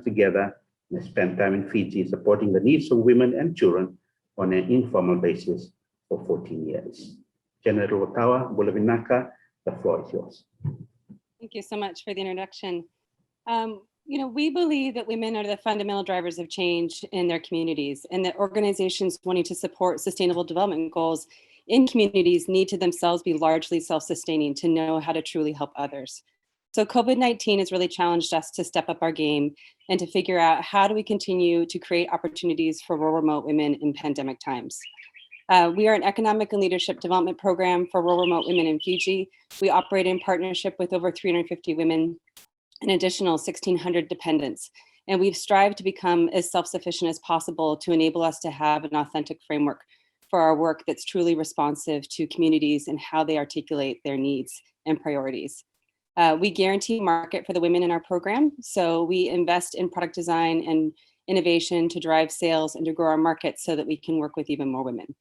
together and spent time in Fiji supporting the needs of women and children on an informal basis for 14 years. General Otawa, Bulavinaka, the floor is yours. Thank you so much for the introduction. We believe that women are the fundamental drivers of change in their communities, and that organizations wanting to support sustainable development goals in communities need to themselves be largely self-sustaining to know how to truly help others. So COVID-19 has really challenged us to step up our game and to figure out how do we continue to create opportunities for rural remote women in pandemic times. We are an economic and leadership development program for rural remote women in Fiji. We operate in partnership with over 350 women, an additional 1,600 dependents. And we've strived to become as self-sufficient as possible to enable us to have an authentic framework for our work that's truly responsive to communities and how they articulate their needs and priorities. We guarantee market for the women in our program. So we invest in product design and innovation to drive sales and to grow our market so that we can work with even more women.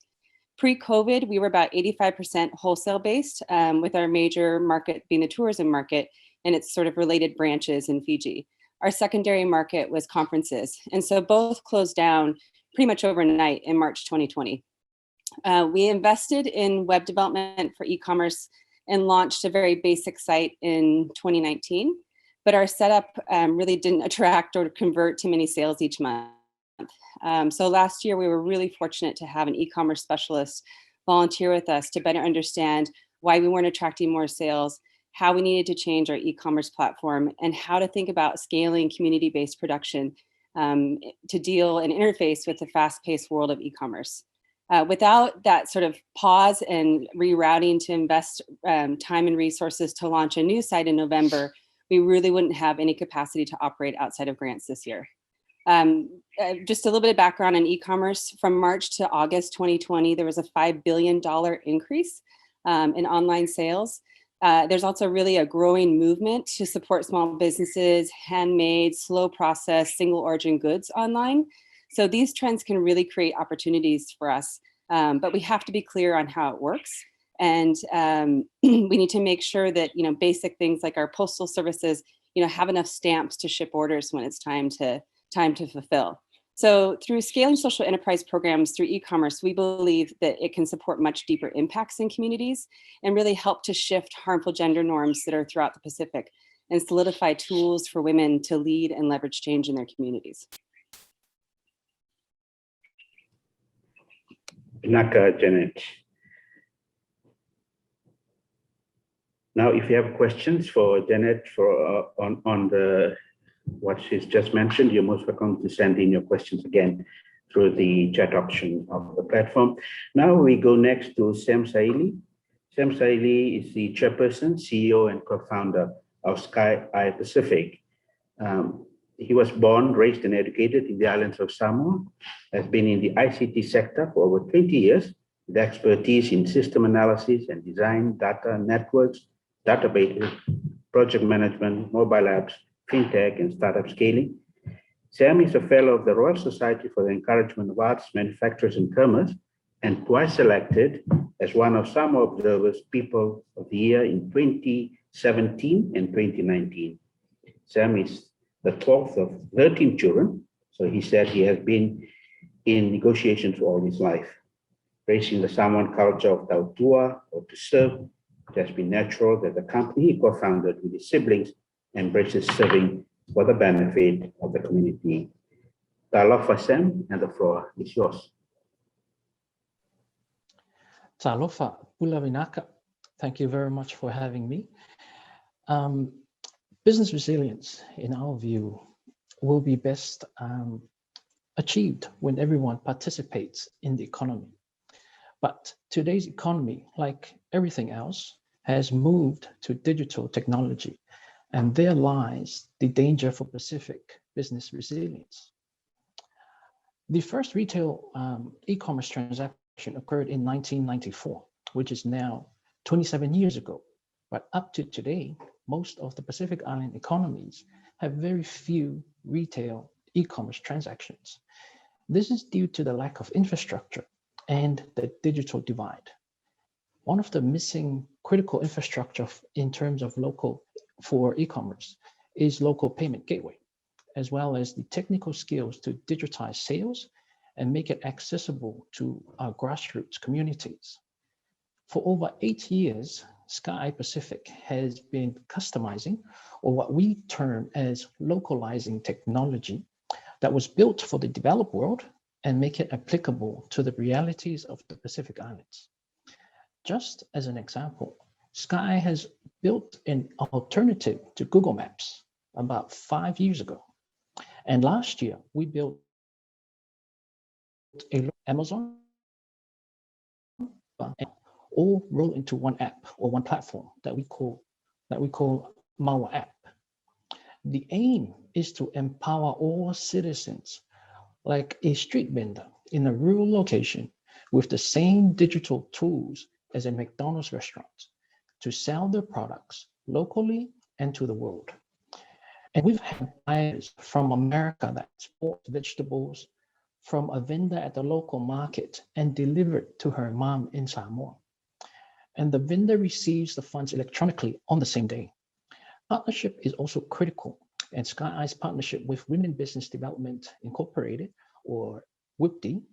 Pre-COVID, we were about 85% wholesale based, with our major market being the tourism market and its sort of related branches in Fiji. Our secondary market was conferences. And so both closed down pretty much overnight in March 2020. We invested in web development for e-commerce and launched a very basic site in 2019, but our setup really didn't attract or convert to many sales each month. So last year, we were really fortunate to have an e-commerce specialist volunteer with us to better understand why we weren't attracting more sales, how we needed to change our e-commerce platform, and how to think about scaling community-based production to deal and interface with the fast-paced world of e-commerce. Without that sort of pause and rerouting to invest time and resources to launch a new site in November, we really wouldn't have any capacity to operate outside of grants this year. Just a little bit of background on e-commerce. From March to August 2020, there was a $5 billion increase in online sales. There's also really a growing movement to support small businesses, handmade, slow process, single origin goods online. So these trends can really create opportunities for us, but we have to be clear on how it works. And we need to make sure that, basic things like our postal services, have enough stamps to ship orders when it's time to fulfill. So through scaling social enterprise programs through e-commerce, we believe that it can support much deeper impacts in communities and really help to shift harmful gender norms that are throughout the Pacific and solidify tools for women to lead and leverage change in their communities. Naka Janet. Now, if you have questions for Janet on what she's just mentioned, you're most welcome to send in your questions again through the chat option of the platform. Now we go next to Sam Saili. Sam Saili is the chairperson, CEO, and co-founder of Sky Eye Pacific. He was born, raised, and educated in the islands of Samoa, has been in the ICT sector for over 20 years, with expertise in system analysis and design, data networks, databases, project management, mobile apps, fintech, and startup scaling. Sam is a fellow of the Royal Society for the Encouragement of Arts, Manufacturers, and Commerce, and twice selected as one of Samoa Observer's People of the Year in 2017 and 2019. Sam is the 12th of 13 children, so he said he has been in negotiations all his life. Raising the Samoan culture of tautua, or to serve, it has been natural that the company he co-founded with his siblings embraces serving for the benefit of the community. Talofa, Sam, and the floor is yours. Talofa, Pulavinaka. Thank you very much for having me. Business resilience, in our view, will be best achieved when everyone participates in the economy. But today's economy, like everything else, has moved to digital technology, and there lies the danger for Pacific business resilience. The first retail e-commerce transaction occurred in 1994, which is now 27 years ago. But up to today, most of the Pacific Island economies have very few retail e-commerce transactions. This is due to the lack of infrastructure and the digital divide. One of the missing critical infrastructure in terms of local for e-commerce is local payment gateway. as well as the technical skills to digitize sales and make it accessible to our grassroots communities. For over 8 years, Sky Pacific has been customizing, or what we term as localizing technology that was built for the developed world and make it applicable to the realities of the Pacific Islands. Just as an example, Sky has built an alternative to Google Maps about 5 years ago. And last year, we built a Amazon all roll into one app or one platform that we call Maua app. The aim is to empower all citizens, like a street vendor in a rural location, with the same digital tools as a McDonald's restaurant to sell their products locally and to the world. And we've had buyers from America that bought vegetables from a vendor at the local market and delivered to her mom in Samoa. And the vendor receives the funds electronically on the same day. Partnership is also critical, and Sky Eye's partnership with Women Business Development Incorporated, or WIPD,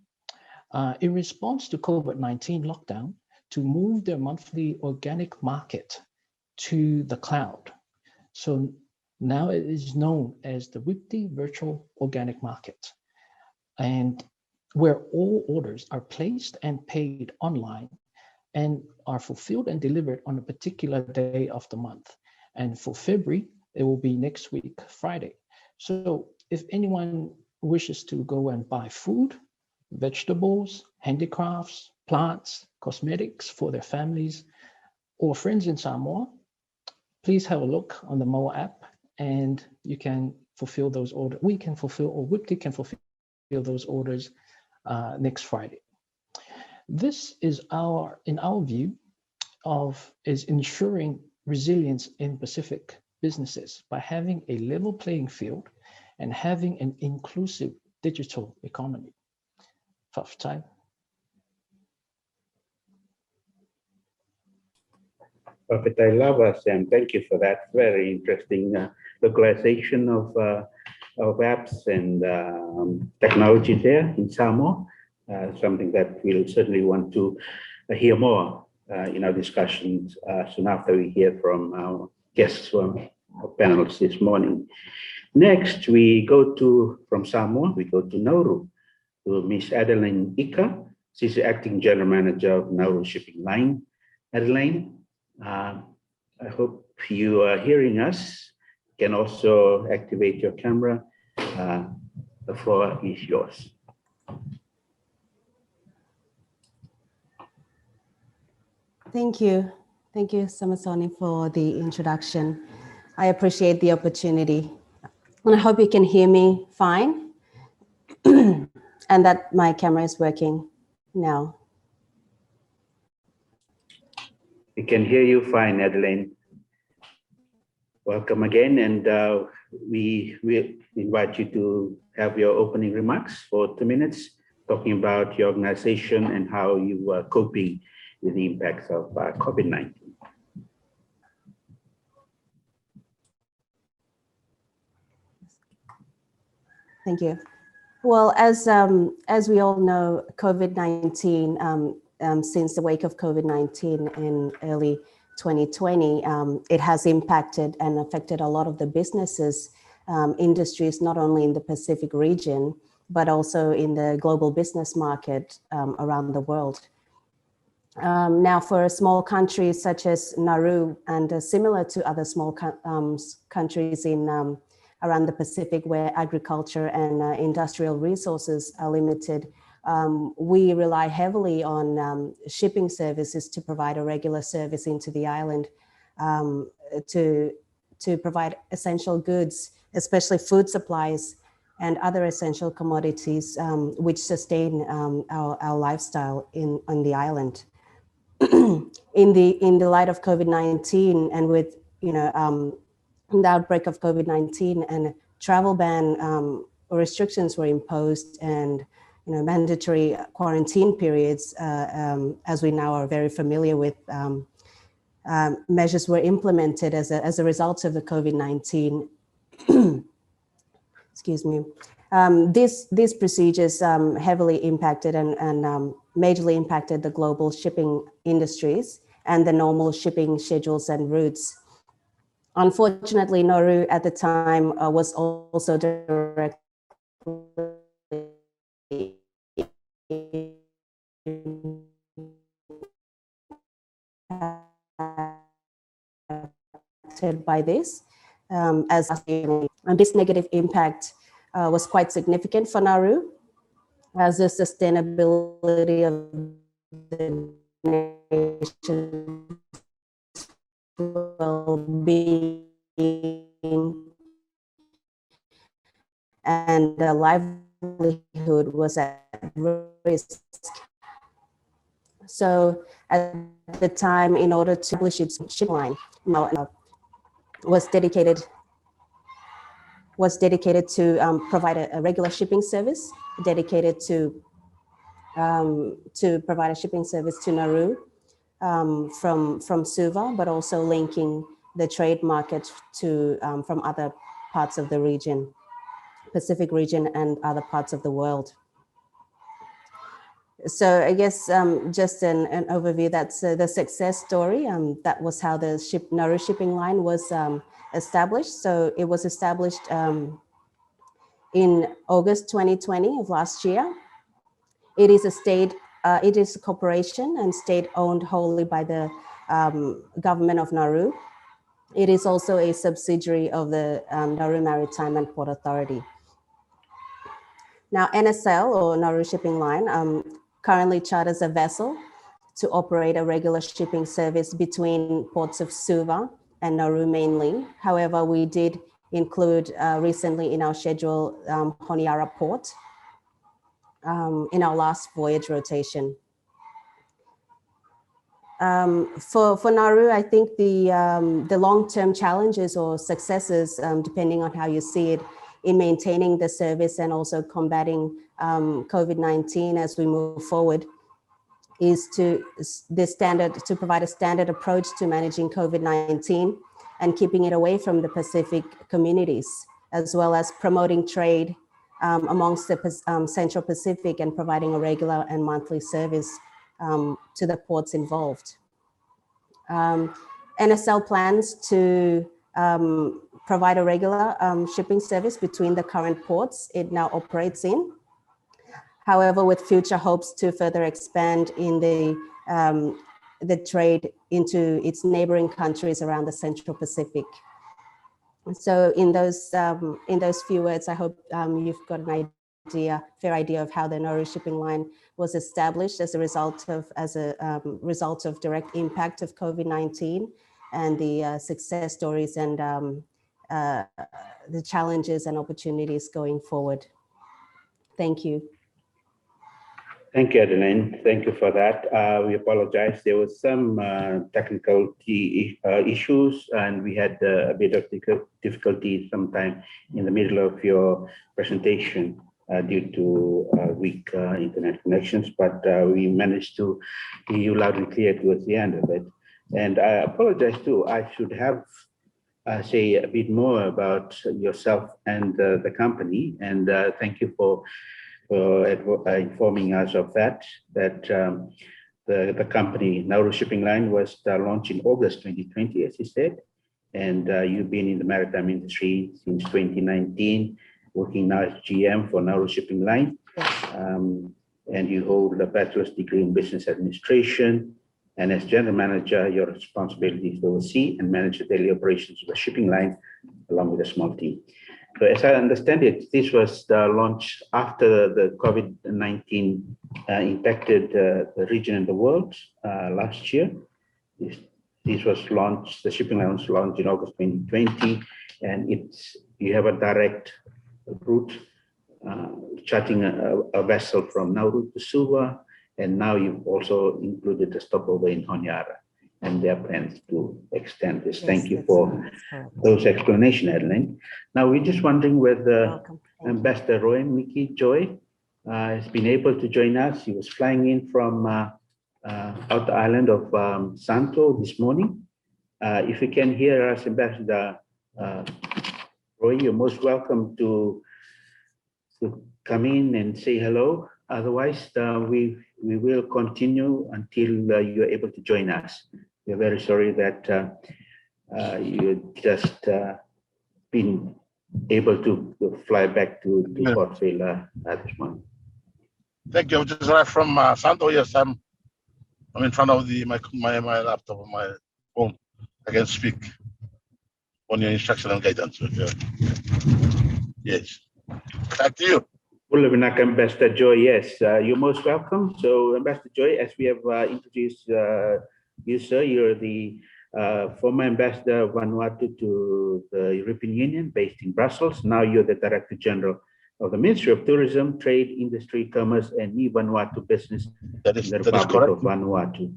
in response to COVID-19 lockdown, to move their monthly organic market to the cloud. So now it is known as the WIPD Virtual Organic Market, and where all orders are placed and paid online and are fulfilled and delivered on a particular day of the month. And for February, it will be next week, Friday. So if anyone wishes to go and buy food, vegetables, handicrafts, plants, cosmetics for their families or friends in Samoa, please have a look on the Moa app and you can fulfill those orders. We can fulfill, or WIPD can fulfill those orders next Friday. This is in our view, is ensuring resilience in Pacific businesses by having a level playing field and having an inclusive digital economy. Faftai. Perfect. I love us, and thank you for that very interesting localization of apps and technology there in Samoa. Something that we'll certainly want to hear more in our discussions soon after we hear from our guests from our panelists this morning. Next, we go from Samoa, we go to Nauru, to Miss Adeline Ika. She's the Acting General Manager of Nauru Shipping Line. Adeline, I hope you are hearing us. You can also activate your camera. The floor is yours. Thank you. Thank you, Samasoni, for the introduction. I appreciate the opportunity. And I hope you can hear me fine and that my camera is working now. We can hear you fine, Adeline. Welcome again, and we invite you to have your opening remarks for 2 minutes, talking about your organization and how you are coping with the impacts of COVID-19. Thank you. Well, as we all know, COVID-19, since the wake of COVID-19 in early 2020, it has impacted and affected a lot of the businesses, industries, not only in the Pacific region, but also in the global business market around the world. Now, for small countries such as Nauru and similar to other small countries in around the Pacific where agriculture and industrial resources are limited, we rely heavily on shipping services to provide a regular service into the island to provide essential goods, especially food supplies and other essential commodities which sustain our lifestyle on the island. In the light of COVID-19 and with the outbreak of COVID-19 and travel ban restrictions were imposed and mandatory quarantine periods, as we now are very familiar with, measures were implemented as a result of the COVID-19. excuse me. These procedures heavily impacted and majorly impacted the global shipping industries and the normal shipping schedules and routes. Unfortunately, Nauru at the time was also directly by this, and this negative impact was quite significant for Nauru, as the sustainability of the nation's well-being and the livelihood was at risk. So at the time, in order to establish its shipping line, was dedicated to provide a regular shipping service, dedicated to provide a shipping service to Nauru from Suva, but also linking the trade market to from other parts of the region, Pacific region, and other parts of the world. So I guess just an overview, that's the success story. That was how the Nauru shipping line was established. So it was established in August 2020 of last year. It is a corporation and state-owned wholly by the government of Nauru. It is also a subsidiary of the Nauru Maritime and Port Authority. Now, NSL, or Nauru Shipping Line, currently charters a vessel to operate a regular shipping service between ports of Suva and Nauru mainly. However, we did include recently in our schedule Honiara Port in our last voyage rotation. For Nauru, I think the long-term challenges or successes, depending on how you see it, in maintaining the service and also combating COVID-19 as we move forward, is to provide a standard approach to managing COVID-19 and keeping it away from the Pacific communities, as well as promoting trade amongst the Central Pacific and providing a regular and monthly service to the ports involved. NSL plans to provide a regular shipping service between the current ports it now operates in. However, with future hopes to further expand in the trade into its neighboring countries around the Central Pacific. So in those few words, I hope you've got an fair idea of how the Nauru shipping line was established as a result of direct impact of COVID-19 and the success stories and the challenges and opportunities going forward. Thank you. Thank you, Adeline. Thank you for that. We apologize. There was some technical issues, and we had a bit of difficulty sometime in the middle of your presentation due to weak internet connections, but we managed to hear you loud and clear towards the end of it. And I apologize too. I should have say a bit more about yourself and the company. And thank you for informing us of that the company Nauru Shipping Line was launched in August 2020, as you said, and you've been in the maritime industry since 2019, working now as GM for Nauru Shipping Line, and you hold a bachelor's degree in business administration, and as general manager, your responsibility is to oversee and manage the daily operations of the shipping line along with a small team. So as I understand it, this was launched after the COVID-19 impacted the region and the world last year. This was launched, the shipping line was launched in August 2020, and you have a direct route, chartering a vessel from Nauru to Suva, and now you've also included a stopover in Honiara, and there are plans to extend this. Yes, thank you for those explanations, Adeline. Now we're just wondering whether Ambassador Roy Miki Joy has been able to join us. He was flying in from out the island of Santo this morning. If you can hear us, Ambassador Roy, you're most welcome to to come in and say hello. Otherwise, we will continue until you're able to join us. We're very sorry that you just been able to fly back to Port Vila this morning. Thank you. I just arrived from Santo. Yes, I'm in front of my laptop, my phone. I can speak on your instruction and guidance. Yes. Back to you. Ulubinak Ambassador Joy, yes, you're most welcome. So Ambassador Joy, as we have introduced you, sir, you're the former ambassador of Vanuatu to the European Union based in Brussels. Now you're the Director General of the Ministry of Tourism, Trade, Industry, Commerce, and Vanuatu Business in the Republic of Vanuatu.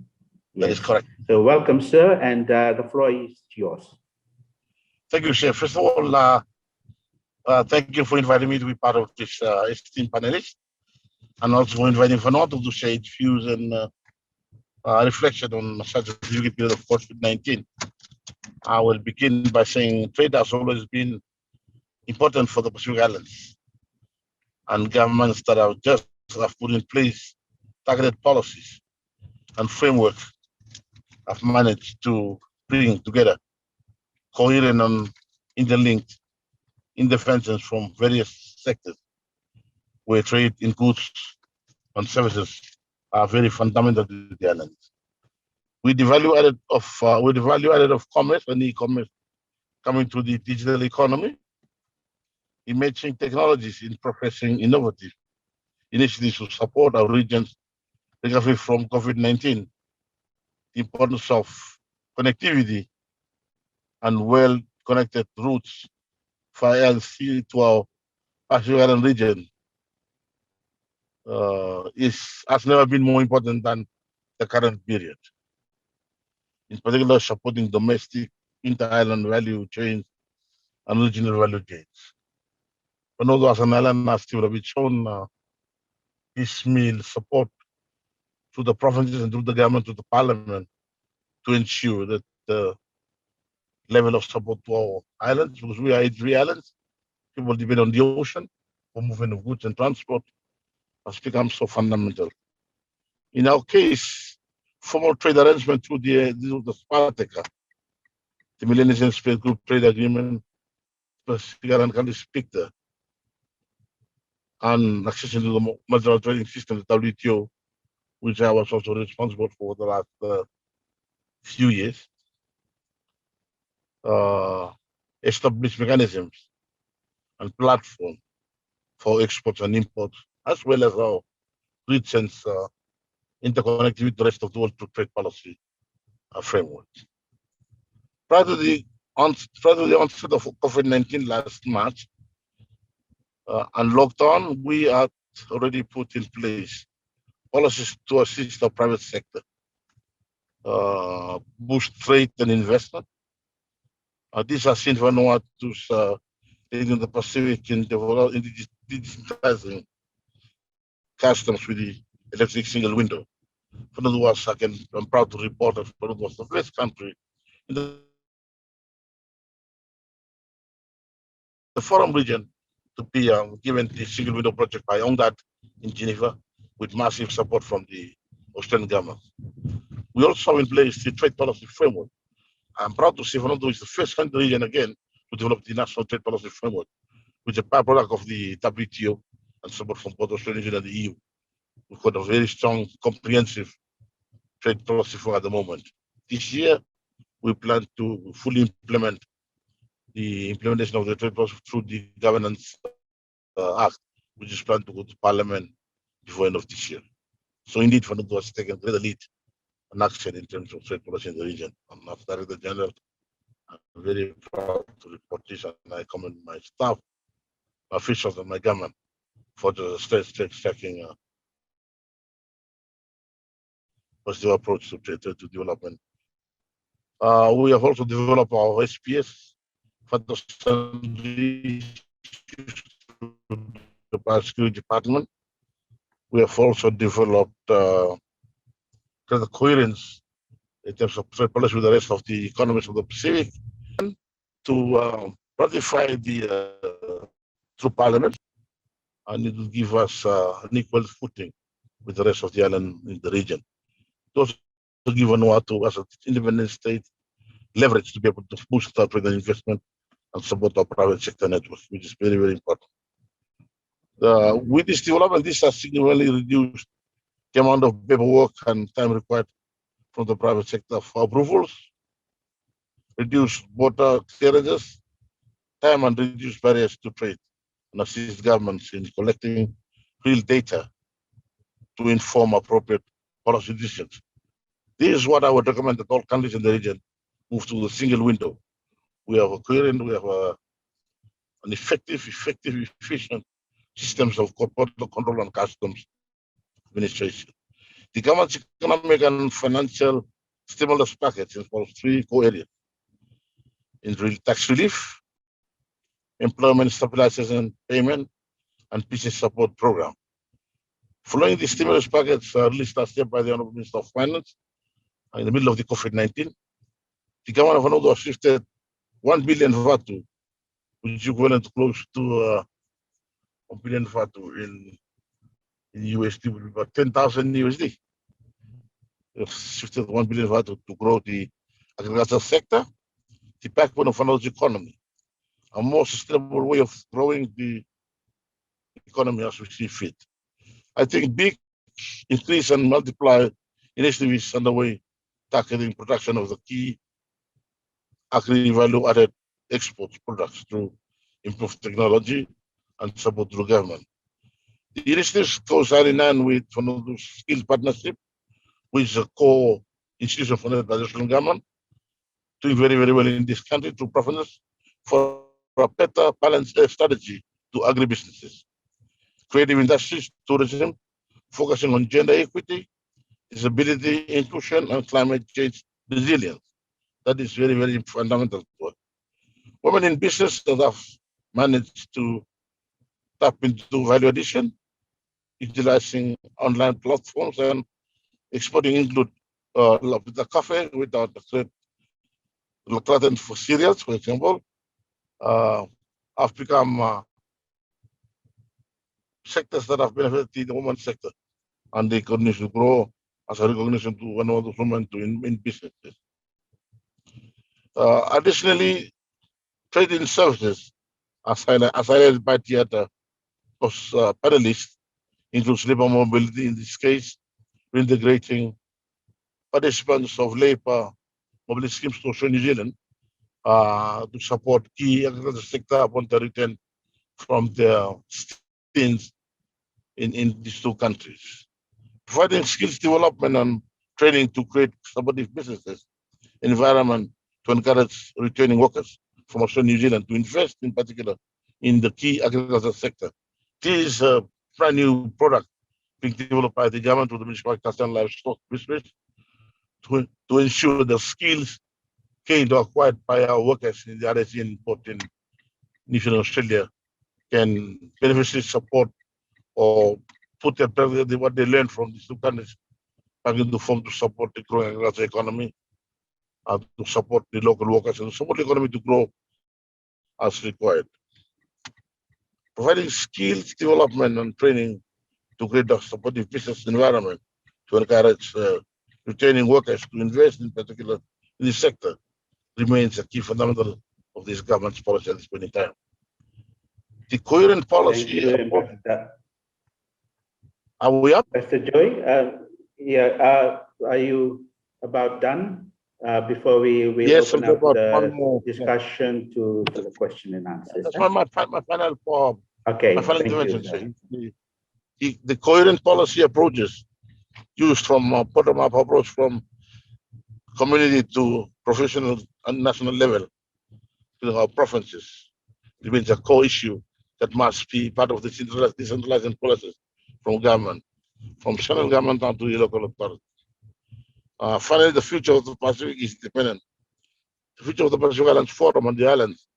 Yes. That is correct. So welcome, sir, and the floor is yours. Thank you, Chef. First of all, thank you for inviting me to be part of this esteemed panelist, and also for inviting Vanuatu to share its views and reflection on such a difficult period of COVID-19. I will begin by saying trade has always been important for the Pacific Islands, and governments that have just put in place targeted policies and framework have managed to bring together coherent and interlinked interventions from various sectors where trade in goods and services are very fundamental to the islands. With the value added of commerce and e-commerce coming to the digital economy, emerging technologies in progressing innovative initiatives to support our region's recovery from COVID-19, the importance of connectivity and well-connected routes for LC to our Pacific Island region has never been more important than the current period. In particular, supporting domestic inter-island value chains and regional value chains. Vanuatu as an island has developed its own piecemeal support to the provinces and to the government, to the parliament, to ensure that the level of support to our islands, because we are 83 islands, people depend on the ocean for movement of goods and transport, has become so fundamental. In our case, formal trade arrangement through the SPARTECA, the Melanesian Space Group Trade Agreement, Pacific Island countries PICTA, and accession to the multilateral trading system, the WTO, which I was also responsible for the last few years, established mechanisms and platform for exports and imports, as well as our recent interconnectivity with the rest of the world through trade policy framework. Prior to the onset of COVID-19 last March and lockdown, we had already put in place policies to assist the private sector, boost trade and investment. These are seen Vanuatu's in the Pacific in digitizing customs with the electric single window. Vanuatu I'm proud to report that Vanuatu was the first country in the Forum region to be given the single window project by UNGAD in Geneva with massive support from the Australian government. We also have in place the trade policy framework. I'm proud to say Vanuatu is the first country region again to develop the national trade policy framework, which is a byproduct of the WTO and support from both Australia and the EU. We've got a very strong, comprehensive trade policy for at the moment. This year, we plan to fully implement the implementation of the trade policy through the Governance Act, which is planned to go to Parliament before end of this year. So indeed, Vanuatu has taken greater lead and action in terms of trade policy in the region. I'm not Director General. I'm very proud to report this, and I commend my staff, my officials, and my government for the state tracking positive approach to trade to development. We have also developed our SPS for the Security Department. We have also developed the coherence in terms of trade policy with the rest of the economies of the Pacific to ratify the through Parliament and it will give us an equal footing with the rest of the island in the region. It also give Vanuatu as an independent state leverage to be able to boost our trade and investment and support our private sector network, which is very, very important. With this development, this has significantly reduced the amount of paperwork and time required from the private sector for approvals, reduced border clearances, time and reduced barriers to trade, and assist governments in collecting real data to inform appropriate policy decisions. This is what I would recommend that all countries in the region move to the single window. We have a coherent, we have an effective, efficient systems of border control and customs administration. The government's economic and financial stimulus package involves three core areas: in tax relief, employment stabilization payment, and business support program. Following the stimulus package released last year by the Honorable Minister of Finance in the middle of the COVID-19, the government of Vanuatu has shifted 1 billion Vatu, which is equivalent to close to 1 billion Vatu in USD, would be about 10,000 USD. They've shifted 1 billion Vatu to grow the agricultural sector, the backbone of Vanuatu's economy, a more sustainable way of growing the economy as we see fit. I think big increase and multiply initiatives underway targeting production of the key agri-value-added export products through improved technology and support through government. The initiatives goes hand in hand with Vanuatu's skills partnership, which is a core institution funded by the national government, doing very, very well in this country through preferences for a better balanced strategy to agribusinesses, creative industries, tourism, focusing on gender equity, disability inclusion, and climate change resilience. That is very, very fundamental work. Women in business that have managed to tap into value addition, utilizing online platforms and exporting include the cafe without the gluten for cereals, for example, have become sectors that have benefited the women's sector, and they continue to grow as a recognition to one of the women to in businesses. Additionally, trade in services, as highlighted by the other panelists, includes labor mobility in this case, integrating participants of labor mobility schemes to New Zealand to support key agricultural sector upon the return from their stints in these two countries. Providing skills development and training to create supportive businesses environment to encourage returning workers from Australia, New Zealand to invest in particular in the key agricultural sector. This is a brand new product being developed by the government with the Ministry of Agriculture and Livestock Business to ensure the skills gained or acquired by our workers in the RSE and port in New Zealand, Australia can beneficially support or put what they learned from these two countries back into form to support the growing agricultural economy, to support the local workers and to support the economy to grow as required. Providing skills development and training to create a supportive business environment to encourage retaining workers to invest in particular in this sector remains a key fundamental of this government's policy at this point in time. The coherent policy. Are we up? Mr. Joy, are you about done? Before we open up the discussion to the question and answers. That's my final okay, my final intervention. The coherent policy approaches used from bottom-up approach from community to professional and national level to our provinces remains a core issue that must be part of the decentralizing policies from government, from central government down to the local authority. Finally, the future of the Pacific is dependent. The future of the Pacific Islands Forum and the islands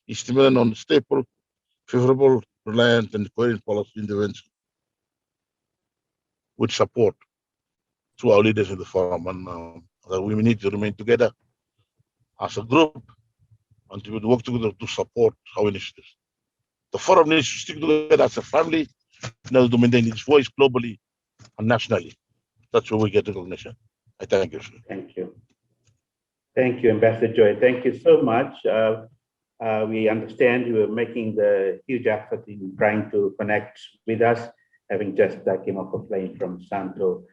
is dependent on stable, favorable, reliant, and coherent policy intervention with support to our leaders in the forum. And we need to remain together as a group and to work together to support our initiatives. The forum needs to stick together as a family in order to maintain its voice globally and nationally. That's where we get recognition. I thank you, sir. Thank you. Thank you, Ambassador Joy. Thank you so much. We understand you are making the huge effort in trying to connect with us, having just came off a plane from Santo.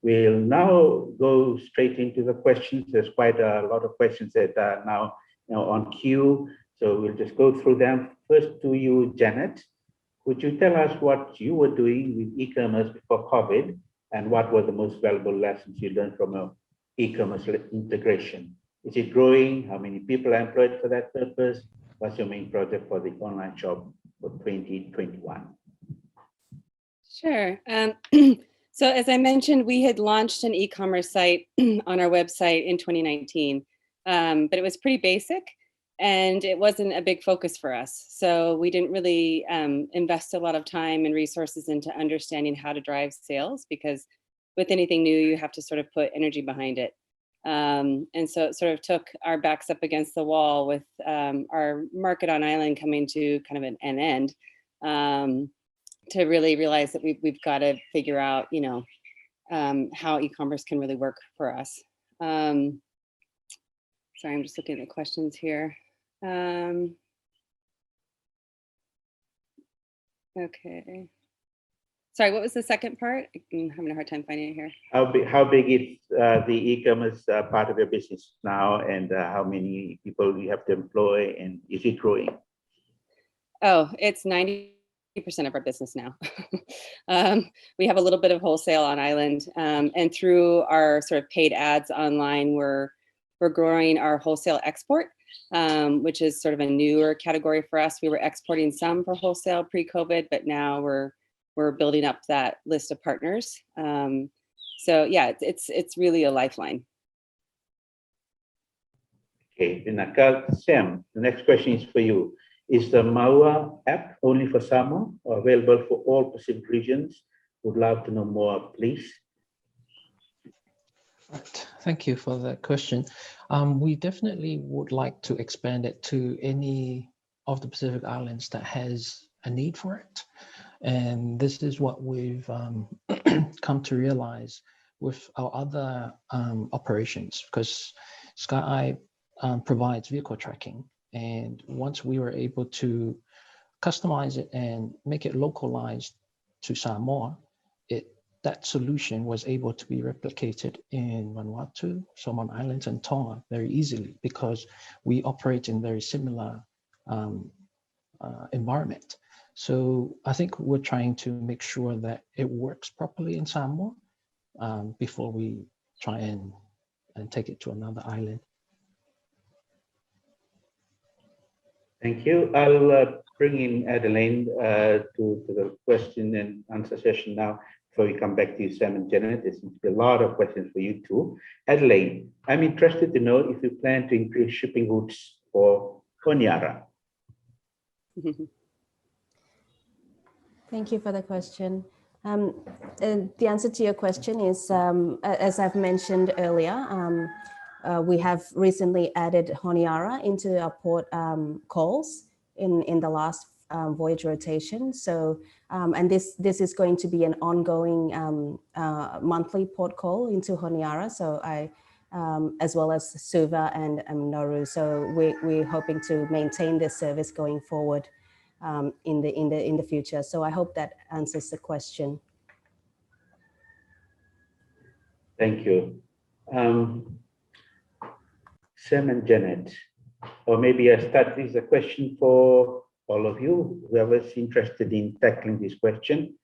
We'll now go straight into the questions. There's quite a lot of questions that are now on queue, so we'll just go through them. First to you, Janet. Would you tell us what you were doing with e-commerce before COVID, and what were the most valuable lessons you learned from your e-commerce integration? Is it growing? How many people are employed for that purpose? What's your main project for the online shop for 2021? Sure. So as I mentioned, we had launched an e-commerce site on our website in 2019, but it was pretty basic and it wasn't a big focus for us. So we didn't really invest a lot of time and resources into understanding how to drive sales, because with anything new, you have to sort of put energy behind it. And so it sort of took our backs up against the wall with our market on island coming to kind of an end. To really realize that we've got to figure out, how e-commerce can really work for us. Sorry, I'm just looking at the questions here. Okay. Sorry, what was the second part? I'm having a hard time finding it here. How big is the e-commerce part of your business now, and how many people you have to employ, and is it growing? Oh, it's 90% of our business now. We have a little bit of wholesale on island, and through our sort of paid ads online, we're growing our wholesale export, which is sort of a newer category for us. We were exporting some for wholesale pre-COVID, but now we're building up that list of partners. So yeah, it's really a lifeline. Okay, then Sam, the next question is for you. Is the Maua app only for Samoa or available for all Pacific regions? Would love to know more, please. Right. Thank you for that question. We definitely would like to expand it to any of the Pacific Islands that has a need for it. And this is what we've come to realize with our other operations, because Sky provides vehicle tracking. And once we were able to customize it and make it localized to Samoa, that solution was able to be replicated in Vanuatu, Solomon Islands, and Tonga very easily, because we operate in very similar environment. So I think we're trying to make sure that it works properly in Samoa before we try and take it to another island. Thank you. I'll bring in Adeline to the question and answer session now. Before we come back to you, Sam and Janet, there seems to be a lot of questions for you too. Adeline, I'm interested to know if you plan to increase shipping routes for Honiara. Thank you for the question. The answer to your question is, as I've mentioned earlier, we have recently added Honiara into our port calls in the last voyage rotation. So, and this is going to be an ongoing monthly port call into Honiara. So as well as Suva and Nauru. So we're hoping to maintain this service going forward in the future. So I hope that answers the question. Thank you. Sam and Janet, or maybe I start with a question for all of you, whoever's interested in tackling this question.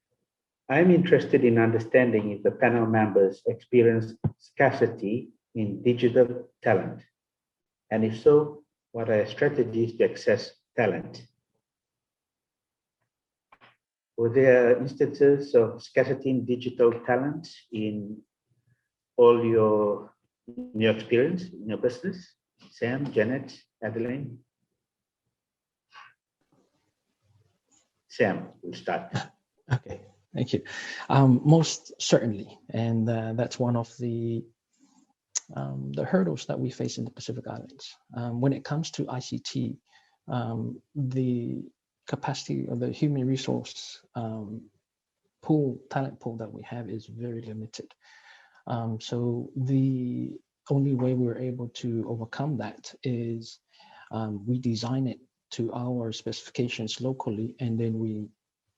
I'm interested in understanding if the panel members experience scarcity in digital talent, and if so, what are strategies to access talent? Were there instances of scarcity in digital talent in all your experience in your business? Sam, Janet, Adeline? Sam, we'll start. Okay, thank you. Most certainly, and that's one of the hurdles that we face in the Pacific Islands. When it comes to ICT, the capacity of the human resource talent pool that we have is very limited. So the only way we're able to overcome that is we design it to our specifications locally, and then we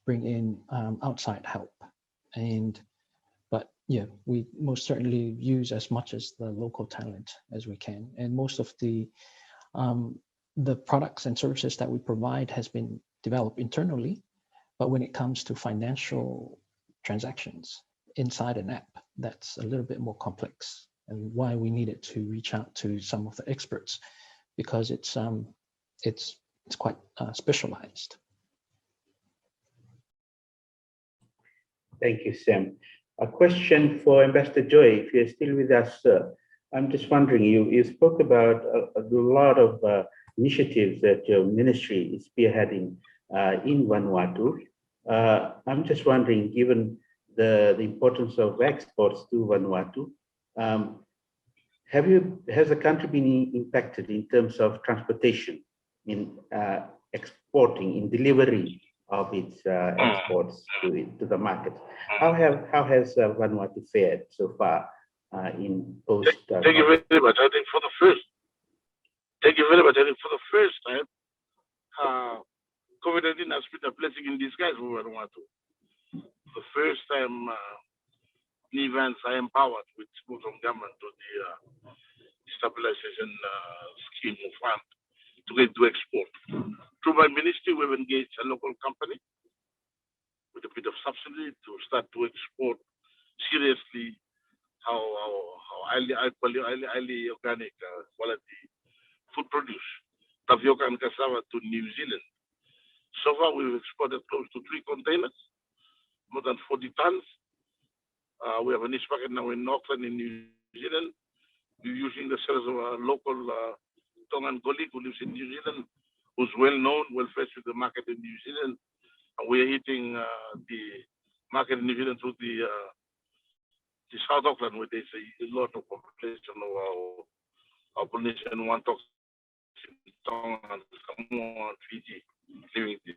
bring in outside help. But yeah, we most certainly use as much as the local talent as we can. And most of the products and services that we provide has been developed internally. But when it comes to financial transactions inside an app, that's a little bit more complex, and why we needed to reach out to some of the experts, because it's quite specialized. Thank you, Sam. A question for Ambassador Joy, if you're still with us, sir. I'm just wondering, you spoke about a lot of initiatives that your ministry is spearheading in Vanuatu. I'm just wondering, given the importance of exports to Vanuatu, has the country been impacted in terms of transportation, in exporting, in delivery of its exports to the market? How has Vanuatu fared so far in post? Thank you very much. I think for the first time, COVID-19 has been a blessing in disguise for Vanuatu. The first time events are empowered with support from government to the stabilization scheme of fund to get to export. Through my ministry, we've engaged a local company with a bit of subsidy to start to export seriously how highly organic quality food produce, tapioca and cassava, to New Zealand. So far, we've exported close to 3 containers, more than 40 tons. We have a niche market now in Auckland, in New Zealand. We're using the service of a local Tongan colleague who lives in New Zealand, who's well-known, well-faced with the market in New Zealand. And we are hitting the market in New Zealand through the South Auckland, where there's a lot of population of our Polynesian, one talks in Tongan, Samoa, Fiji, living there.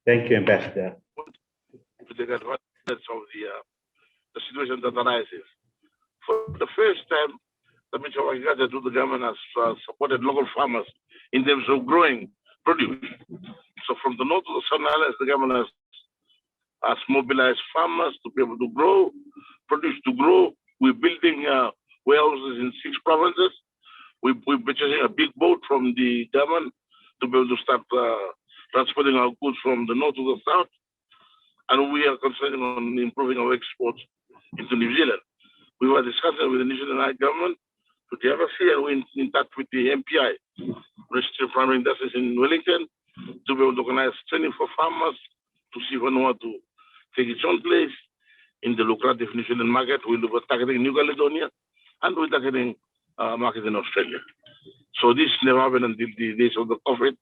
Thank you, Ambassador. To take advantage of the situation that arises. For the first time, the Ministry of Agriculture to the government has supported local farmers in terms of growing produce. So from the north to the southern islands, the government has mobilized farmers to be able to grow, produce to grow. We're building warehouses in 6 provinces. We're purchasing a big boat from the government to be able to start transporting our goods from the north to the south. And we are concentrating on improving our exports into New Zealand. We were discussing with the New Zealand government to the FFC, and we're in touch with the MPI, Registered Primary Industries in Wellington, to be able to organize training for farmers to see Vanuatu take its own place in the lucrative New Zealand market. We're targeting New Caledonia, and we're targeting market in Australia. So this never happened until the days of the COVID.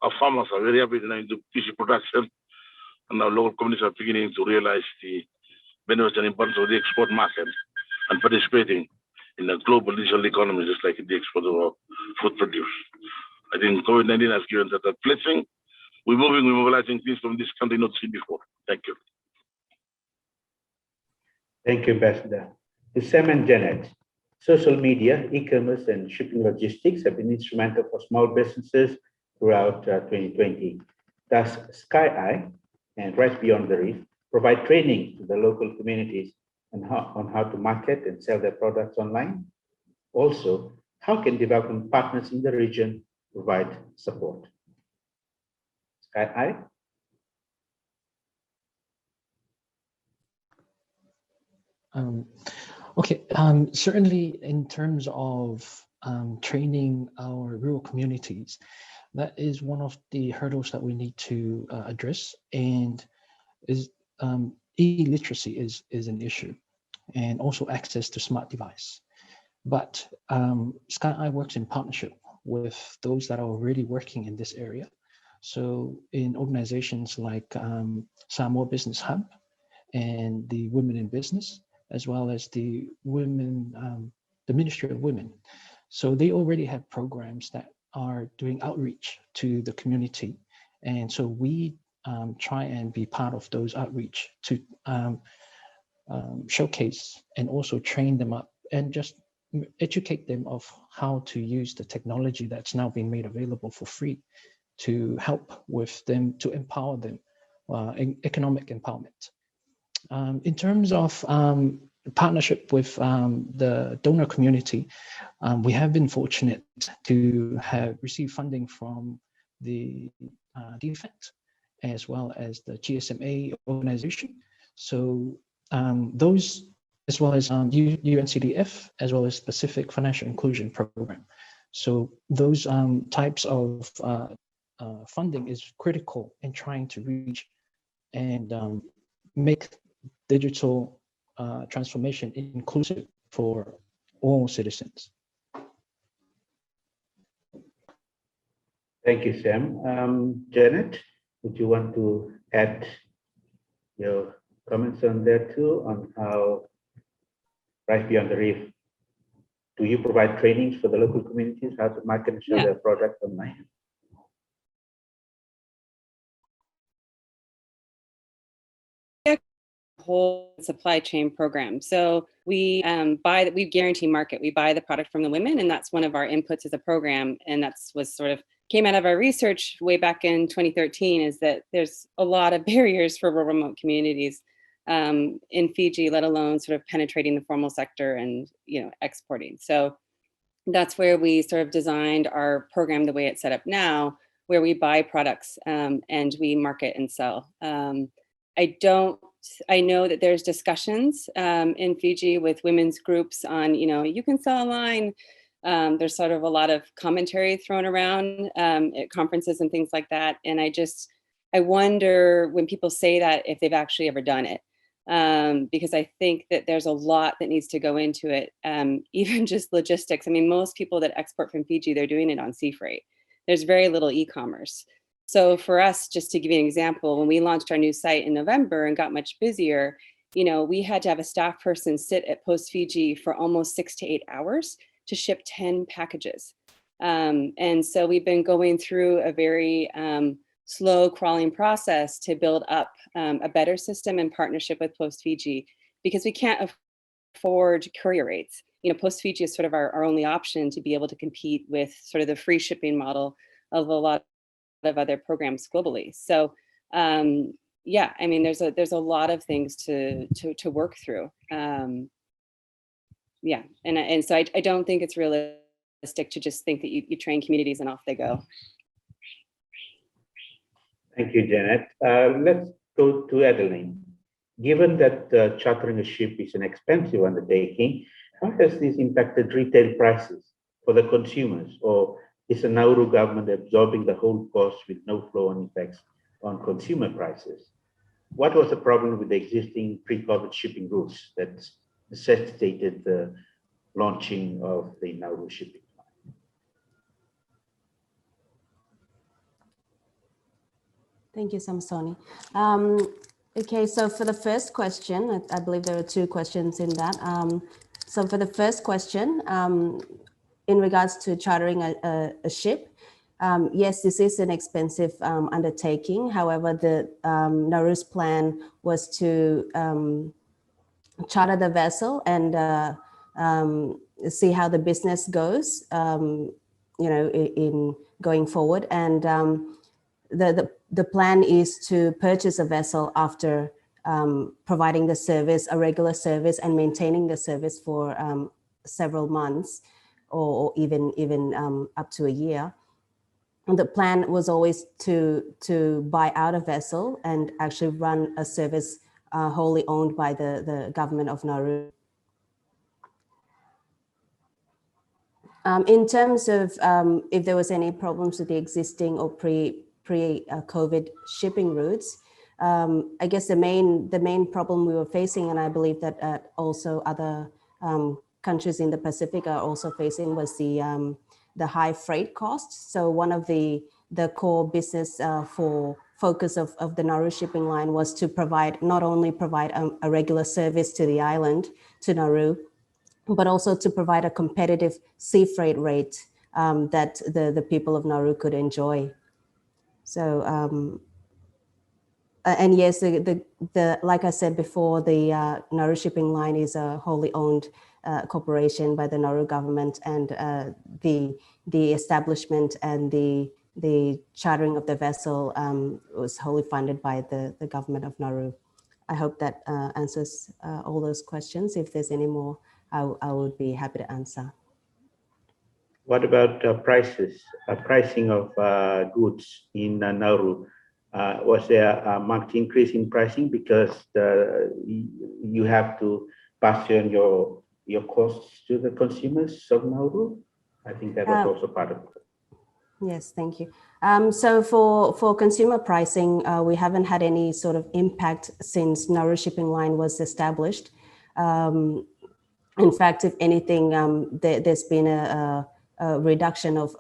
Our farmers are very happy now into tissue production, and our local communities are beginning to realize the benefits and importance of the export market and participating in the global digital economy, just like the export of our food produce. I think COVID-19 has given that a blessing. We're mobilizing things from this country not seen before. Thank you. Thank you, Ambassador. To Sam and Janet, social media, e-commerce, and shipping logistics have been instrumental for small businesses throughout 2020. Thus, Sky Eye and Right Beyond the Reef provide training to the local communities on how to market and sell their products online. Also, how can development partners in the region provide support? Sky Eye? Certainly in terms of training our rural communities, that is one of the hurdles that we need to address, and e-literacy is an issue, and also access to smart device. But Sky Eye works in partnership with those that are already working in this area. So in organizations like Samoa Business Hub and the Women in Business, as well as the Ministry of Women. So they already have programs that are doing outreach to the community And so we try and be part of those outreach to showcase and also train them up and just educate them of how to use the technology that's now being made available for free to help with them, to empower them, economic empowerment. In terms of partnership with the donor community, we have been fortunate to have received funding from the DFET as well as the GSMA organization. So those, as well as UNCDF, as well as Specific Financial Inclusion Program. So those types of funding is critical in trying to reach and make digital transformation inclusive for all citizens. Thank you, Sam. Janet, would you want to add your comments on that too, on how Right Beyond the Reef, do you provide trainings for the local communities, how to market and show their product online? Whole supply chain program. So we we guarantee market. We buy the product from the women, and that's one of our inputs as a program. And that's was sort of came out of our research way back in 2013. Is that there's a lot of barriers for remote communities in Fiji, let alone sort of penetrating the formal sector and exporting. So that's where we sort of designed our program the way it's set up now, where we buy products and we market and sell. I know that there's discussions in Fiji with women's groups on, you can sell online. There's sort of a lot of commentary thrown around at conferences and things like that. And I wonder when people say that if they've actually ever done it, because I think that there's a lot that needs to go into it, even just logistics. I mean, most people that export from Fiji, they're doing it on sea freight. There's very little e-commerce. So for us, just to give you an example, when we launched our new site in November and got much busier, we had to have a staff person sit at Post Fiji for almost 6 to 8 hours to ship 10 packages. And so we've been going through a very slow crawling process to build up a better system in partnership with Post Fiji, because we can't afford courier rates. Post Fiji is sort of our only option to be able to compete with sort of the free shipping model of a lot of other programs globally. So yeah, I mean, there's a lot of things to work through. Yeah, and so I don't think it's realistic to just think that you train communities and off they go. Thank you, Janet. Let's go to Adeline. Given that chartering a ship is an expensive undertaking, how has this impacted retail prices for the consumers, or is the Nauru government absorbing the whole cost with no flow-on effects on consumer prices? What was the problem with the existing pre-COVID shipping routes that necessitated the launching of the Nauru shipping line? Thank you, Samsoni. Okay, so for the first question, I believe there are 2 questions in that. So for the first question, in regards to chartering a ship, yes, this is an expensive undertaking. However, the Nauru's plan was to charter the vessel and see how the business goes, in going forward. And the plan is to purchase a vessel after providing the service, a regular service, and maintaining the service for several months, or even up to a year. And the plan was always to buy out a vessel and actually run a service wholly owned by the government of Nauru. In terms of if there was any problems with the existing or pre-COVID shipping routes, I guess the main problem we were facing, and I believe that also other countries in the Pacific are also facing, was the high freight costs. So one of the core business for focus of the Nauru shipping line was to not only provide a regular service to the island, to Nauru, but also to provide a competitive sea freight rate that the people of Nauru could enjoy. So, and yes, the like I said before, the Nauru Shipping Line is a wholly owned corporation by the Nauru government, and the establishment and the chartering of the vessel was wholly funded by the government of Nauru. I hope that answers all those questions. If there's any more, I would be happy to answer. What about pricing of goods in Nauru? Was there a marked increase in pricing because you have to pass on your costs to the consumers of Nauru? I think that was also part of it. Yes, thank you. So for consumer pricing, we haven't had any sort of impact since Nauru Shipping Line was established. In fact, if anything, there's been a reduction of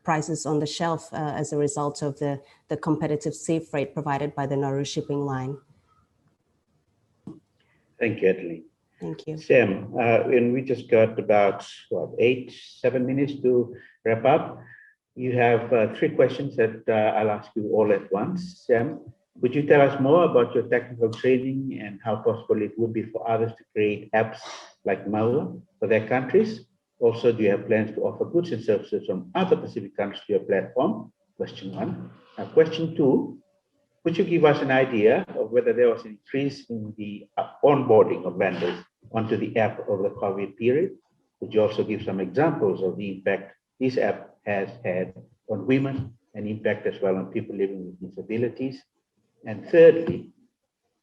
prices on the shelf as a result of the competitive sea freight provided by the Nauru Shipping Line. Thank you, Adeline. Thank you. Sam, and we just got about, what, 7 minutes to wrap up. You have 3 questions that I'll ask you all at once. Sam, would you tell us more about your technical training and how possible it would be for others to create apps like Maua for their countries? Also, do you have plans to offer goods and services from other Pacific countries to your platform? Question 1. Now, question 2, could you give us an idea of whether there was an increase in the onboarding of vendors onto the app over the COVID period? Could you also give some examples of the impact this app has had on women and impact as well on people living with disabilities? And thirdly,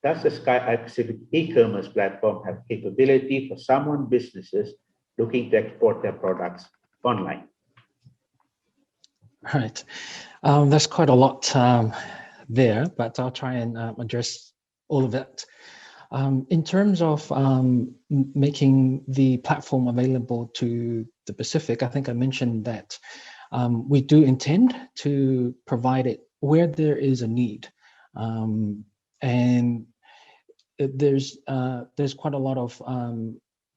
does the Sky Pacific e-commerce platform have capability for businesses looking to export their products online? All right, that's quite a lot there, but I'll try and address all of it. In terms of making the platform available to the Pacific, I think I mentioned that we do intend to provide it where there is a need. And there's quite a lot of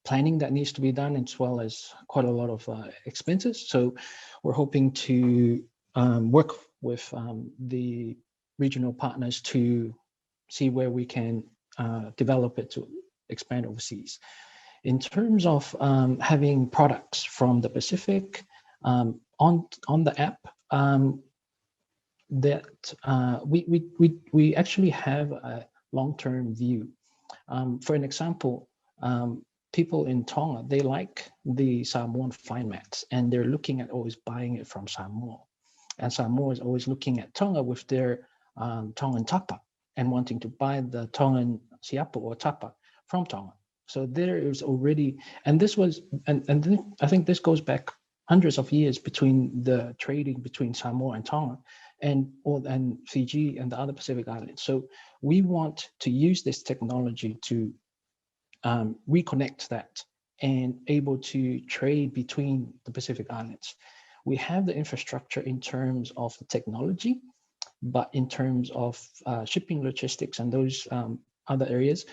planning that needs to be done, as well as quite a lot of expenses. So we're hoping to work with the regional partners to see where we can develop it to expand overseas. In terms of having products from the Pacific on the app, that we actually have a long-term view. For an example, people in Tonga, they like the Samoan fine mats, and they're looking at always buying it from Samoa. And Samoa is always looking at Tonga with their Tongan tapa and wanting to buy the Tongan siapa or tapa from Tonga. So there is already, and this was, and then I think this goes back hundreds of years between the trading between Samoa and Tonga and Fiji and the other Pacific islands. So we want to use this technology to reconnect that and able to trade between the Pacific islands. We have the infrastructure in terms of the technology, but in terms of shipping logistics and those other areas,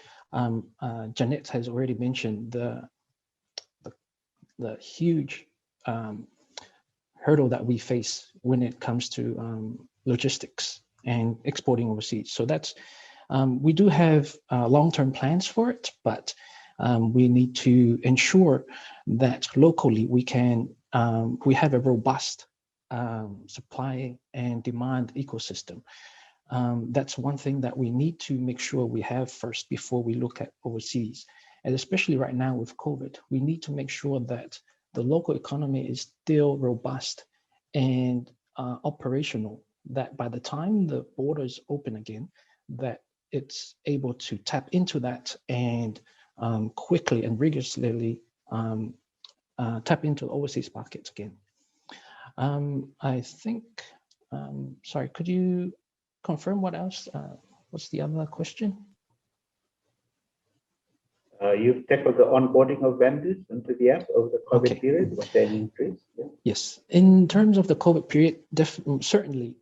Jeanette has already mentioned the huge hurdle that we face when it comes to logistics and exporting overseas. So that's, we do have long-term plans for it, but we need to ensure that locally we can, we have a robust supply and demand ecosystem. That's one thing that we need to make sure we have first before we look at overseas. And especially right now with COVID, we need to make sure that the local economy is still robust and operational, that by the time the borders open again, that it's able to tap into that and quickly and rigorously tap into overseas markets again. I think, sorry, could you confirm what else? What's the other question? You've tackled the onboarding of vendors into the app over the COVID period. Was there an increase? Yeah. Yes, in terms of the COVID period, certainly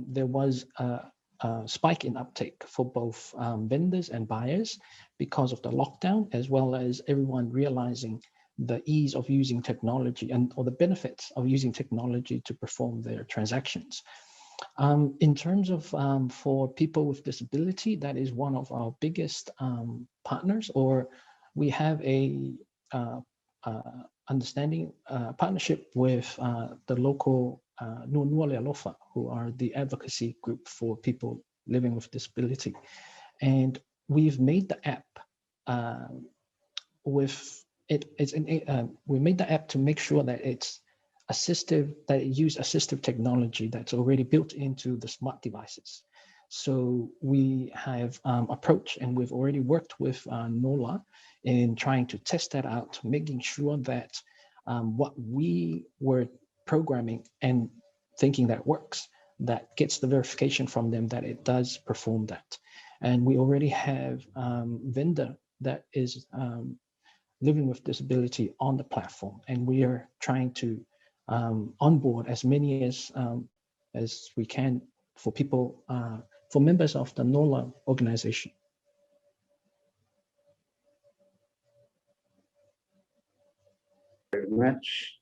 there was a spike in uptake for both vendors and buyers because of the lockdown, as well as everyone realizing the ease of using technology or the benefits of using technology to perform their transactions. In terms of for people with disability, that is one of our biggest partners, or we have a understanding partnership with the local Nunua Lealofa, who are the advocacy group for people living with disability. And we've made the app we made the app to make sure that it's assistive, that it use assistive technology that's already built into the smart devices. So we have approached, and we've already worked with NOLA in trying to test that out, making sure that what we were programming and thinking that works, that gets the verification from them that it does perform that. And we already have vendor that is living with disability on the platform, and we are trying to onboard as many as we can for people, for members of the NOLA organization. Very much.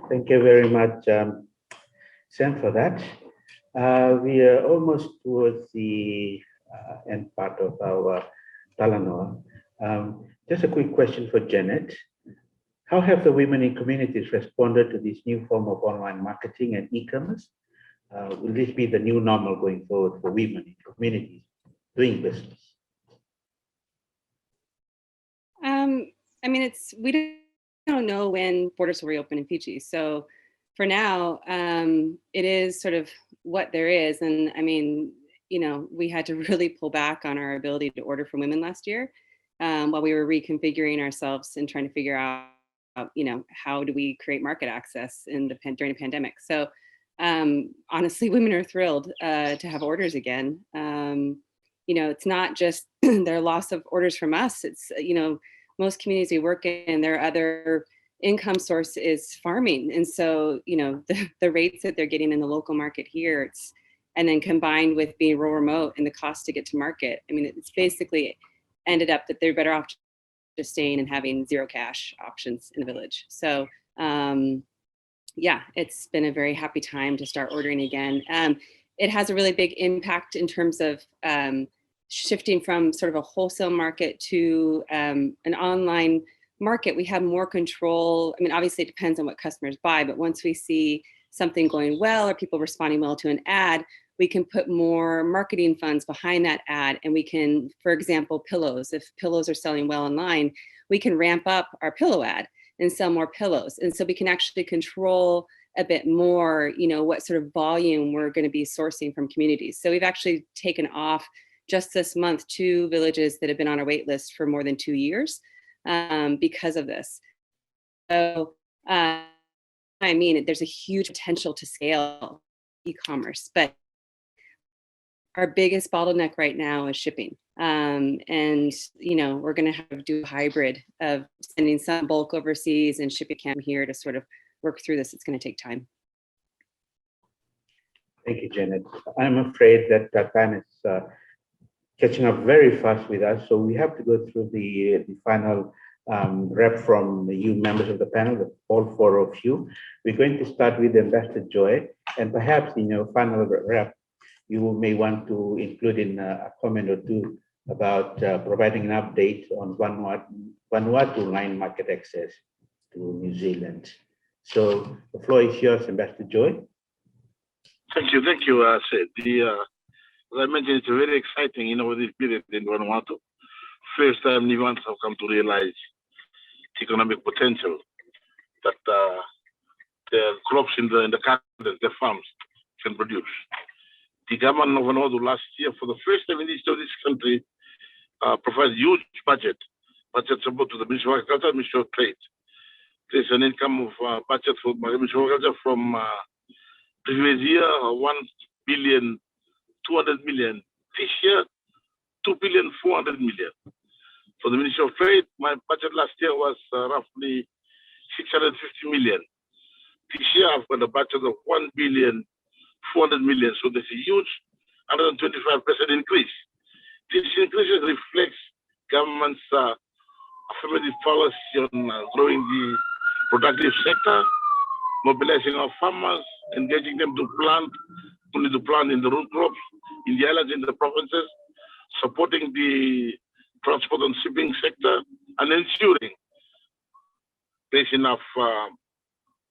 Thank you very much, Sam, for that. We are almost towards the end part of our Talanoa. Just a quick question for Janet. How have the women in communities responded to this new form of online marketing and e-commerce? Will this be the new normal going forward for women in communities doing business? I mean, we don't know when borders will reopen in Fiji. So for now, it is sort of what there is. And I mean, you know, we had to really pull back on our ability to order from women last year while we were reconfiguring ourselves and trying to figure out, you know, how do we create market access during the pandemic. So honestly, women are thrilled to have orders again. You know, it's not just their loss of orders from us. It's, you know, most communities we work in, their other income source is farming. And so, you know, the rates that they're getting in the local market here, and then combined with being rural remote and the cost to get to market, I mean, it's basically ended up that they're better off just staying and having zero cash options in the village. So yeah, it's been a very happy time to start ordering again. It has a really big impact in terms of shifting from sort of a wholesale market to an online market. We have more control. I mean, obviously it depends on what customers buy, but once we see something going well or people responding well to an ad, we can put more marketing funds behind that ad. And we can, for example, pillows. If pillows are selling well online, we can ramp up our pillow ad and sell more pillows. And so we can actually control a bit more, you know, what sort of volume we're going to be sourcing from communities. So we've actually taken off just this month 2 villages that have been on our wait list for more than 2 years because of this. So I mean, there's a huge potential to scale e-commerce, but our biggest bottleneck right now is shipping. And, you know, we're going to have to do a hybrid of sending some bulk overseas and shipping here to sort of work through this. It's going to take time. Thank you, Janet. I'm afraid that time is catching up very fast with us. So we have to go through the final rep from you members of the panel, all 4 of you. We're going to start with Ambassador Joy, and perhaps in your final rep, you may want to include in a comment or two about providing an update on Vanuatu line market access to New Zealand. So the floor is yours, Ambassador Joy. Thank you, Sid. As I mentioned, it's very exciting, you know, this period in Vanuatu. First time Nivans have come to realize the economic potential that the crops in the gardens, the farms can produce. The government of Vanuatu last year, for the first time in the history of this country, provided huge budget support to the Ministry of Agriculture, Ministry of Trade. There's an income of budget for Ministry of Agriculture from previous year, 1,200,000,000. This year, 2,400,000,000. For the Ministry of Trade, my budget last year was roughly 650 million. This year, I've got a budget of 1,400,000,000. So there's a huge 125% increase. This increase reflects government's affirmative policy on growing the productive sector, mobilizing our farmers, engaging them to plant only to plant in the root crops, in the islands, in the provinces, supporting the transport and shipping sector, and ensuring there's enough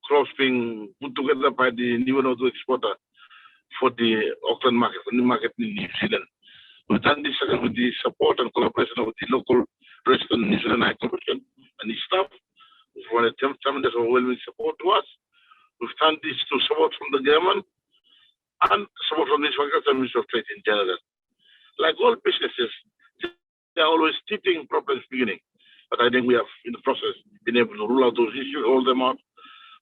crops being put together by the new exporter for the Auckland market, for the market in New Zealand. We've done this with the support and collaboration of the local resident New Zealand High Commission and its staff. We've provided tremendous overwhelming support to us. We've done this to support from the government and support from the Ministry of Trade in general. Like all businesses, they're always teething problems beginning. But I think we have, in the process, been able to rule out those issues, roll them out.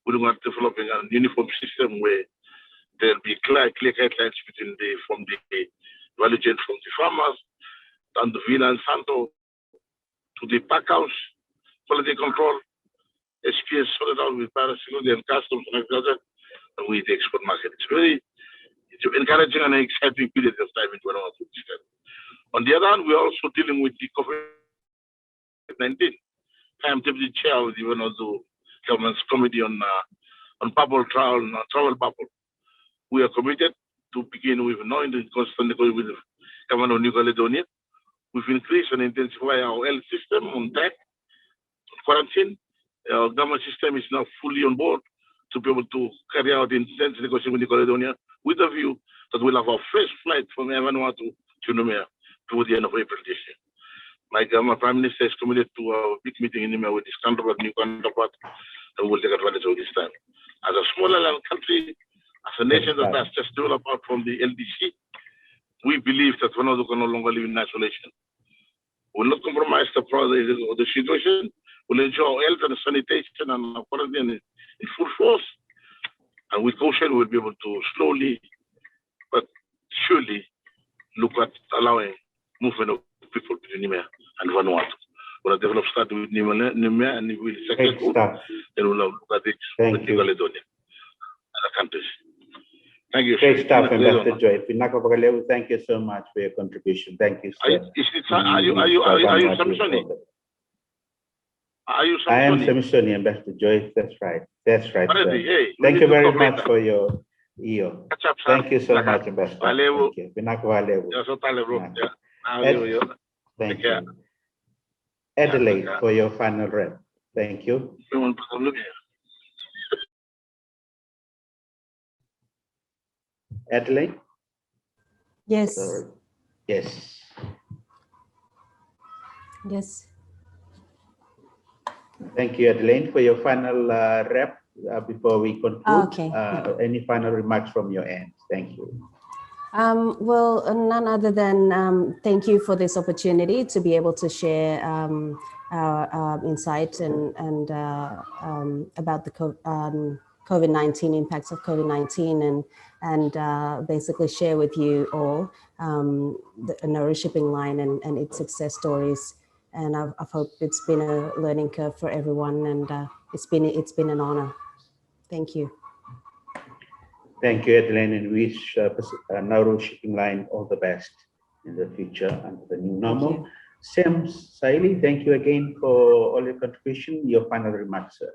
We're looking at developing a uniform system where there'll be clear guidelines from the value chain, from the farmers, down the Villa and Santo, to the pack house, quality control, SPS sorted out with parasecurity and customs and agriculture, and with the export market. It's encouraging and exciting period of time in Vanuatu. On the other hand, we're also dealing with the COVID-19. I am deputy chair of the Vanuatu government's committee on bubble travel bubble. We are committed to begin with knowing the constant negotiation with the government of New Caledonia. We've increased and intensified our health system on tech, quarantine. Our government system is now fully on board to be able to carry out intense negotiation with New Caledonia with a view that we'll have our first flight from Vanuatu to Numea toward the end of April this year. My Prime Minister is committed to a big meeting in Numea with his new counterpart, and we will take advantage of this time. As a small island country, as a nation that has just developed out from the LDC, we believe that Vanuatu can no longer live in isolation. We'll not compromise the situation. We'll ensure health and sanitation and quarantine in full force. And with caution, we'll be able to slowly but surely look at allowing movement of people between Numea and Vanuatu. We'll develop start with Numea and we'll successful. Then we'll look at it with New Caledonia and the countries. Thank you. Great stuff, Ambassador Joy. Pinaka, thank you so much for your contribution. Thank you, sir. Are you Samsoni? Are you Samsoni? I am Samsoni, Ambassador Joy. That's right. That's right. Hey, thank you very much for your EO. Thank you so much, Ambassador. Thank you. Thank you. Adelaide, for your final rep. Thank you. Adelaide? Yes. Yes. Yes. Thank you, Adelaide, for your final rep before we conclude. Okay. Any final remarks from your end? Thank you. Well, none other than thank you for this opportunity to be able to share our insight and about the COVID-19 impacts of COVID-19 and basically share with you all the Nauru shipping line and its success stories. And I hope it's been a learning curve for everyone, and it's been an honor. Thank you. Thank you, Adeline, and wish Nauru Shipping Line all the best in the future under the new normal. Sam Saili, thank you again for all your contribution. Your final remarks, sir.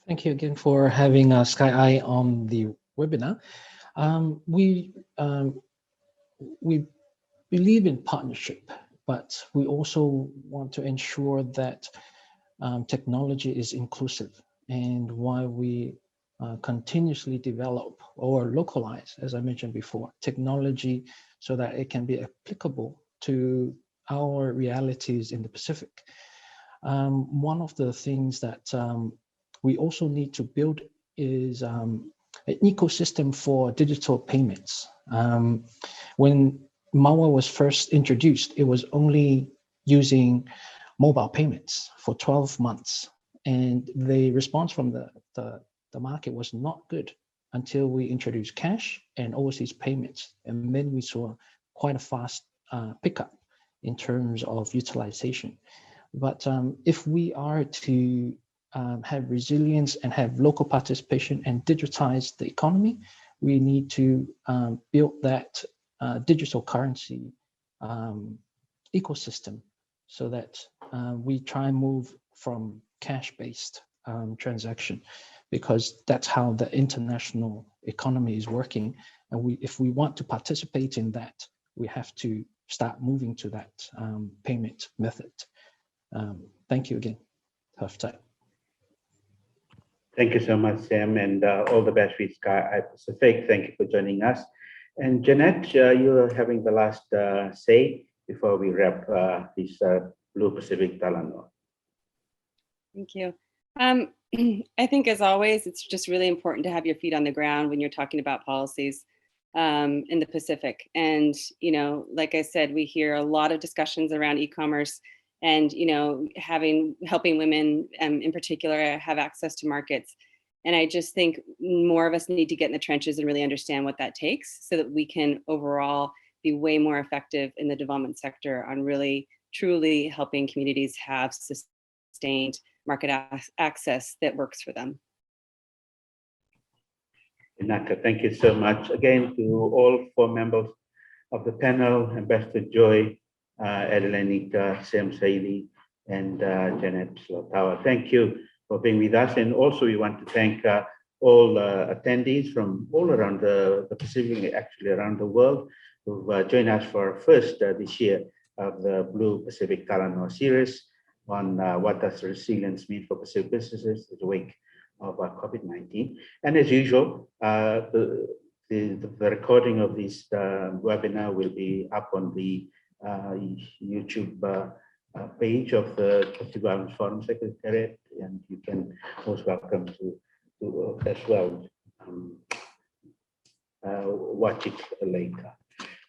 Thank you again for having Sky Eye on the webinar. We believe in partnership, but we also want to ensure that technology is inclusive, and while we continuously develop or localize, as I mentioned before, technology so that it can be applicable to our realities in the Pacific. One of the things that we also need to build is an ecosystem for digital payments. When MAWA was first introduced, it was only using mobile payments for 12 months. And the response from the market was not good until we introduced cash and overseas payments. And then we saw quite a fast pickup in terms of utilization. But if we are to have resilience and have local participation and digitize the economy, we need to build that digital currency ecosystem so that we try and move from cash-based transaction because that's how the international economy is working. And if we want to participate in that, we have to start moving to that payment method. Thank you again. Have time. Thank you so much, Sam, and all the best with Sky Pacific. Thank you for joining us. And Jeanette, you're having the last say before we wrap this Blue Pacific Talanoa. Thank you. I think, as always, it's just really important to have your feet on the ground when you're talking about policies in the Pacific. And, you know, like I said, we hear a lot of discussions around e-commerce and, you know, helping women in particular have access to markets. And I just think more of us need to get in the trenches and really understand what that takes so that we can overall be way more effective in the development sector on really, truly helping communities have sustained market access that works for them. Naka, thank you so much. Again, to all 4 members of the panel, Ambassador Joy, Adelanita, Sam Saili, and Janet Slotawa. Thank you for being with us. And also we want to thank all attendees from all around the Pacific, actually around the world, who've joined us for our first this year of the Blue Pacific Talanoa series on what does resilience mean for Pacific businesses in the wake of COVID-19. And as usual, the recording of this webinar will be up on the YouTube page of the Pacific Islands Forum Secretariat, and you can most welcome to as well watch it later.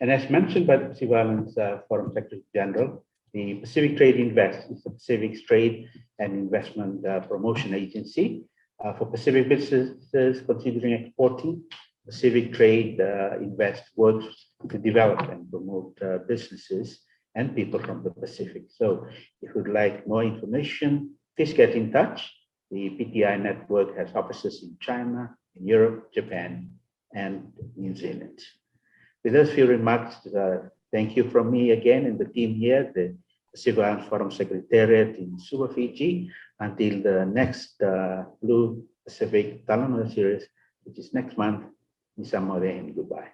And as mentioned by the Pacific Islands Forum Secretary General, the Pacific Trade Invest is the Pacific's trade and investment promotion agency for Pacific businesses considering exporting. Pacific Trade Invest works to develop and promote businesses and people from the Pacific. So if you'd like more information, please get in touch. The PTI network has offices in China, in Europe, Japan, and New Zealand. With those few remarks, thank you from me again and the team here, the Pacific Islands Forum Secretariat in Suva, Fiji, until the next Blue Pacific Talanoa series, which is next month. Misamore and goodbye.